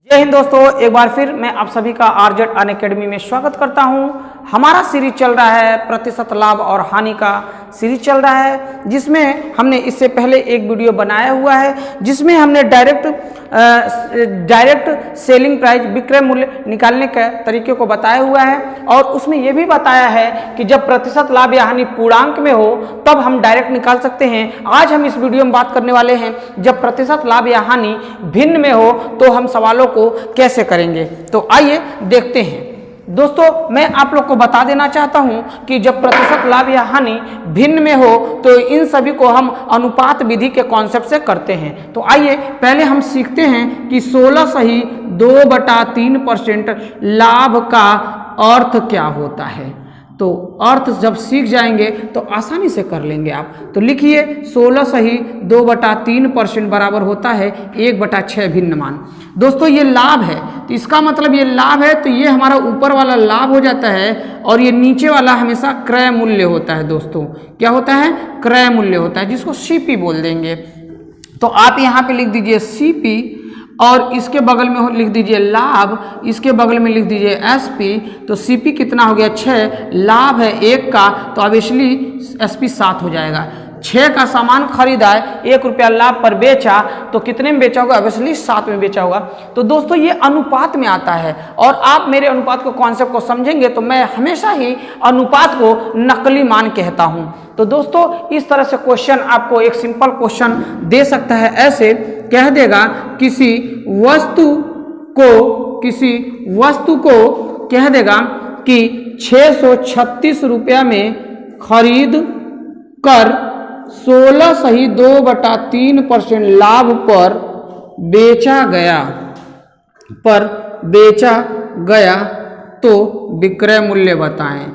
जय हिंद दोस्तों, एक बार फिर मैं आप सभी का आरजेड अनअकैडमी में स्वागत करता हूं। हमारा सीरीज चल रहा है प्रतिशत लाभ और हानि का सीरीज चल रहा है, जिसमें हमने इससे पहले एक वीडियो बनाया हुआ है जिसमें हमने डायरेक्ट सेलिंग प्राइस विक्रय मूल्य निकालने के तरीके को बताया हुआ है और उसमें यह भी बताया है कि जब प्रतिशत लाभ या हानि पूर्णांक में हो तब हम डायरेक्ट निकाल सकते हैं। आज हम इस वीडियो में बात करने वाले हैं जब प्रतिशत लाभ या हानि भिन्न में हो तो हम सवालों को कैसे करेंगे। तो आइए देखते हैं। दोस्तों, मैं आप लोग को बता देना चाहता हूं कि जब प्रतिशत लाभ या हानि भिन्न में हो तो इन सभी को हम अनुपात विधि के कॉन्सेप्ट से करते हैं। तो आइए पहले हम सीखते हैं कि 16/2/3% लाभ का अर्थ क्या होता है। तो अर्थ जब सीख जाएंगे तो आसानी से कर लेंगे आप। तो लिखिए 16/2/3% बराबर होता है 1/6 भिन्न मान। दोस्तों ये लाभ है, तो इसका मतलब ये लाभ है तो ये हमारा ऊपर वाला लाभ हो जाता है और ये नीचे वाला हमेशा क्रय मूल्य होता है। दोस्तों क्या होता है? क्रय मूल्य होता है, जिसको सीपी बोल देंगे। तो आप यहाँ पे लिख दीजिए सीपी और इसके बगल में लिख दीजिए लाभ, इसके बगल में लिख दीजिए एसपी। तो सीपी कितना हो गया? 6, लाभ है 1 का, तो ऑब्वियसली एसपी 7 हो जाएगा। 6 का सामान खरीदा है, 1 रुपया लाभ पर बेचा, तो कितने में बेचा होगा? ऑब्वियसली 7 में बेचा होगा। तो दोस्तों ये अनुपात में आता है और आप मेरे अनुपात को कॉन्सेप्ट को समझेंगे तो मैं हमेशा ही अनुपात को नकली मान कहता हूं। तो दोस्तों इस तरह से क्वेश्चन आपको एक सिंपल क्वेश्चन दे सकता है। ऐसे कह देगा किसी वस्तु को कह देगा कि 636 रुपया में खरीद कर 16/2/3% लाभ पर बेचा गया तो विक्रय मूल्य बताएं।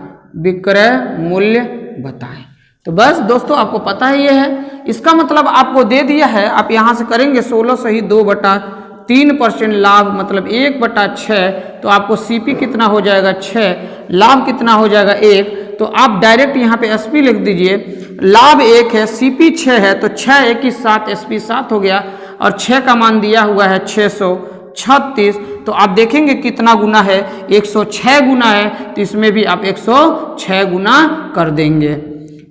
तो बस दोस्तों आपको पता ही ये है, इसका मतलब आपको दे दिया है। आप यहाँ से करेंगे 16/2/3% लाभ मतलब 1/6, तो आपको सीपी कितना हो जाएगा? 6, लाभ कितना हो जाएगा? 1। तो आप डायरेक्ट यहाँ पे एसपी लिख दीजिए। लाभ 1 है, सीपी 6 है, तो 6 1 7, एसपी 7 हो गया और 6 का मान दिया हुआ है 636। तो आप देखेंगे कितना गुना है? 106 गुना है, तो इसमें भी आप 106 गुना कर देंगे।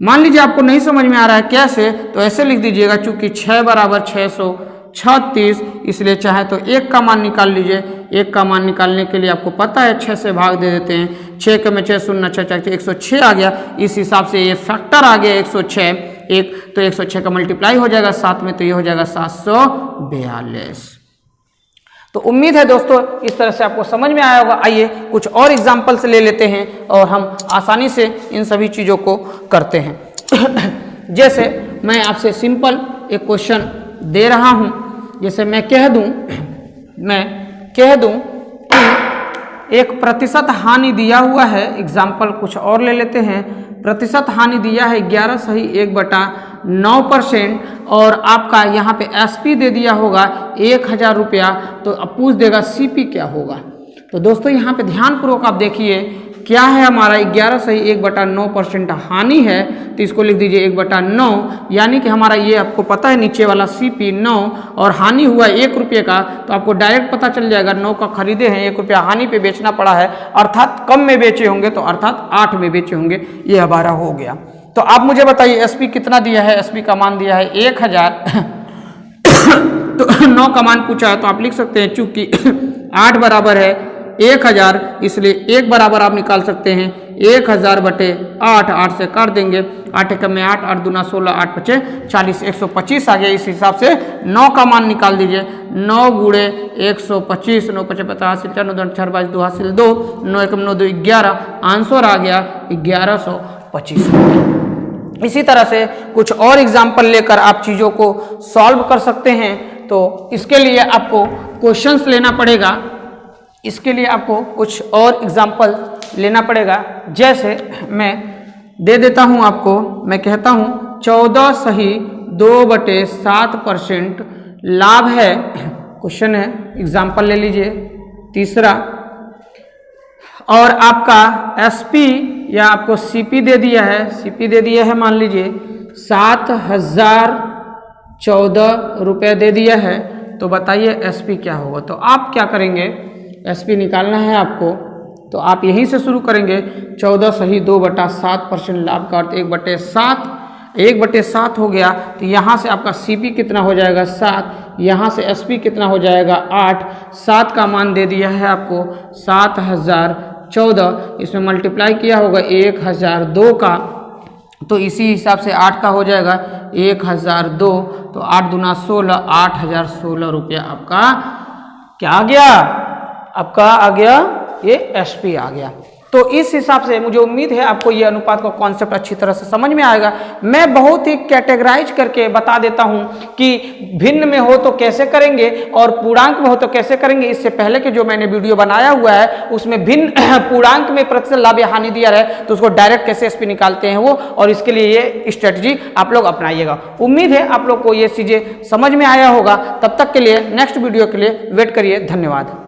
मान लीजिए आपको नहीं समझ में आ रहा है कैसे, तो ऐसे लिख दीजिएगा, चूंकि 6 बराबर 636, इसलिए चाहे तो 1 का मान निकाल लीजिए। 1 का मान निकालने के लिए आपको पता है 6 से भाग दे देते हैं। 6 के में 6 शून्य 6 4 106 आ गया। इस हिसाब से ये फैक्टर आ गया 106। 1 तो 106 का मल्टीप्लाई हो जाएगा 7 में, तो ये हो जाएगा 742। तो उम्मीद है दोस्तों इस तरह से आपको समझ में आया होगा। आइए कुछ और एग्जाम्पल से ले लेते हैं और हम आसानी से इन सभी चीज़ों को करते हैं। जैसे मैं आपसे सिंपल एक क्वेश्चन दे रहा हूं, जैसे मैं कह दूं कि एक प्रतिशत हानि दिया हुआ है। एग्जाम्पल कुछ और ले लेते हैं। प्रतिशत हानि दिया है 11/1/9% और आपका यहाँ पे एसपी दे दिया होगा 1000 रुपया। तो अब पूछ देगा सीपी क्या होगा। तो दोस्तों यहाँ पे ध्यानपूर्वक आप देखिए क्या है हमारा 11/1/9% हानि है, तो इसको लिख दीजिए 1/9, यानी कि हमारा ये आपको पता है नीचे वाला सीपी 9 और हानि हुआ 1 रुपये का, तो आपको डायरेक्ट पता चल जाएगा 9 का खरीदे हैं, 1 रुपया हानि पे बेचना पड़ा है, अर्थात कम में बेचे होंगे, तो अर्थात 8 में बेचे होंगे। ये हमारा हो गया। तो आप मुझे बताइए एसपी कितना दिया है? एसपी का मान दिया है 1000। तो 9 का मान पूछा है, तो आप लिख सकते हैं चूंकि 8 बराबर है 1000, इसलिए 1 बराबर आप निकाल सकते हैं 1000/8। 8 से काट देंगे, 8 1 में 8, 8 दूना 16, 8 5 40, 125 आ गया। इस हिसाब से 9 का मान निकाल दीजिए। 9 गुणे 125, 9 5 50, 4 9 4 22 2 हासिल 2, 9 1 9 2 11, आंसर आ गया 1125। इसी तरह से कुछ और एग्जाम्पल लेकर आप चीज़ों को सॉल्व कर सकते हैं। तो इसके लिए आपको क्वेश्चंस लेना पड़ेगा, इसके लिए आपको कुछ और एग्जाम्पल लेना पड़ेगा। जैसे मैं दे देता हूं आपको, मैं कहता हूं 14/2/7% लाभ है। क्वेश्चन है, एग्जाम्पल ले लीजिए तीसरा। और आपका एसपी या आपको सीपी दे दिया है, मान लीजिए 7014 रुपये दे दिया है। तो बताइए एसपी क्या होगा। तो आप क्या करेंगे, एसपी निकालना है आपको, तो आप यहीं से शुरू करेंगे। 14 सही 2/7% लाभ का अर्थ 1/7, 1/7 हो गया। तो यहाँ से आपका सीपी कितना हो जाएगा 7, यहाँ से एसपी कितना हो जाएगा 8। 7 का मान दे दिया है आपको 7014, इसमें मल्टीप्लाई किया होगा 1002 का, तो इसी हिसाब से 8 का हो जाएगा 1002। तो 8 दूना 16, 8016 रुपया आपका क्या आ गया, आपका आ गया ये एसपी आ गया। तो इस हिसाब से मुझे उम्मीद है आपको ये अनुपात का कॉन्सेप्ट अच्छी तरह से समझ में आएगा। मैं बहुत ही कैटेगराइज करके बता देता हूं कि भिन्न में हो तो कैसे करेंगे और पूर्णांक में हो तो कैसे करेंगे। इससे पहले के जो मैंने वीडियो बनाया हुआ है उसमें भिन्न पूर्णांक में प्रतिशत लाभ या हानि दिया है, तो उसको डायरेक्ट कैसे एसपी निकालते हैं वो, और इसके लिए ये स्ट्रेटजी आप लोग अपनाइएगा। उम्मीद है आप लोग को ये चीजें समझ में आया होगा। तब तक के लिए नेक्स्ट वीडियो के लिए वेट करिए। धन्यवाद।